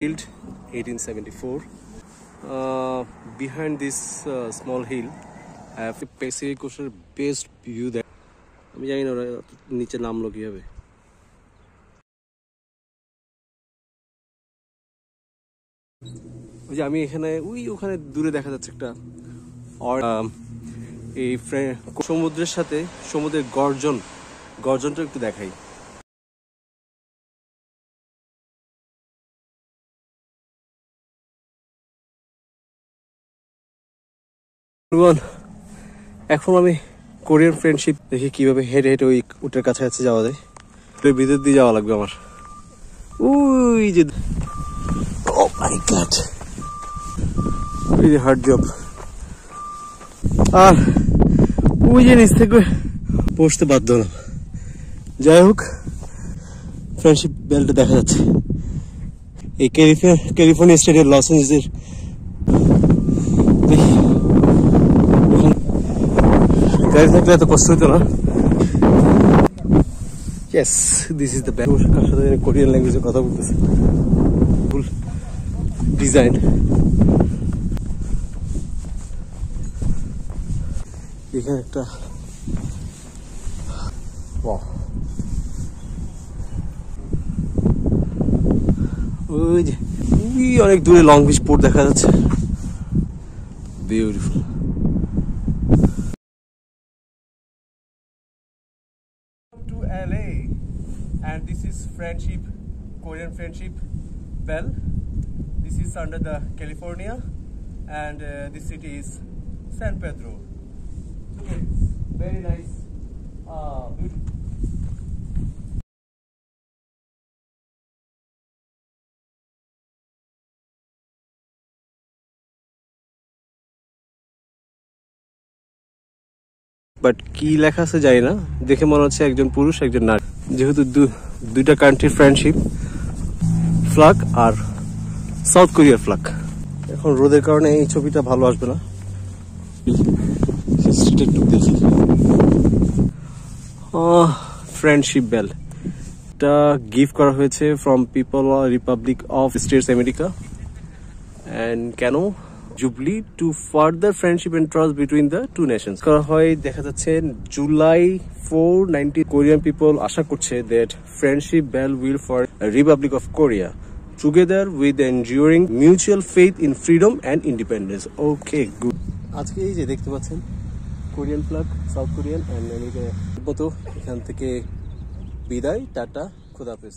built 1874. Behind this small hill, I have a Pacific Ocean best view there. আমি জানি না ওরা নিচে নামলো কিভাবে। ওই যে আমি এখানে ওখানে দূরে দেখা যাচ্ছে একটা এই সমুদ্রের সাথে সমুদ্রের গর্জনটা একটু দেখাই। এখন আমি কোরিয়ান ফ্রেন্ডশিপ দেখি কিভাবে হেঁটে হেঁটে ওই উটের কাছাকাছি যাওয়া যায়। ভিতর দিয়ে যাওয়া লাগবে আমার। ওই যে ও মাই গড, really hard job। আর ওই যে নিচ থেকে বসতে বাধ্য হলাম। যাই হোক, ফ্রেন্ডশিপ বেলটা দেখা যাচ্ছে এই ক্যালিফোর্নিয়া স্টেটের লস এঞ্জেলসের। গাড়ি থাকলে এত কষ্ট হতো না। Yes, this is the best. কার সাথে কোরিয়ান ল্যাঙ্গুয়েজে কথা বলতেছে। ফুল ডিজাইন। এখানে একটা ওই যে অনেক দূরে লং বিচ পোর্ট দেখা যাচ্ছে। Beautiful. To LA, and this is friendship, Korean friendship bell. This is under the California, and this city is San Pedro. It's very nice, beautiful. But কি লেখা আছে জানি না, দেখে মনে হচ্ছে একজন পুরুষ একজন নারী, যেহেতু দুইটা কান্ট্রির ফ্রেন্ডশিপ, ফ্ল্যাগ আর সাউথ কোরিয়ার ফ্ল্যাগ। এখন রোদের কারণে এই ছবিটা ভালো আসবে না, একটু দেখি। ফ্রেন্ডশিপ বেল, এটা গিফট করা হয়েছে from people republic of states America. And কেন? Jubilee to further friendship and trust between the two nations করা হয়। দেখা যাচ্ছে July 4, 19 কোরিয়ান পিপল আশা করছে that friendship bell will for republic of Korea together with enduring mutual faith in freedom and independence. Okay, good. আজকে এই যে দেখতে পাচ্ছেন Korean flag, south Korean and America মতো। এখান থেকে বিদায়, টাটা, খোদাহাফেজ।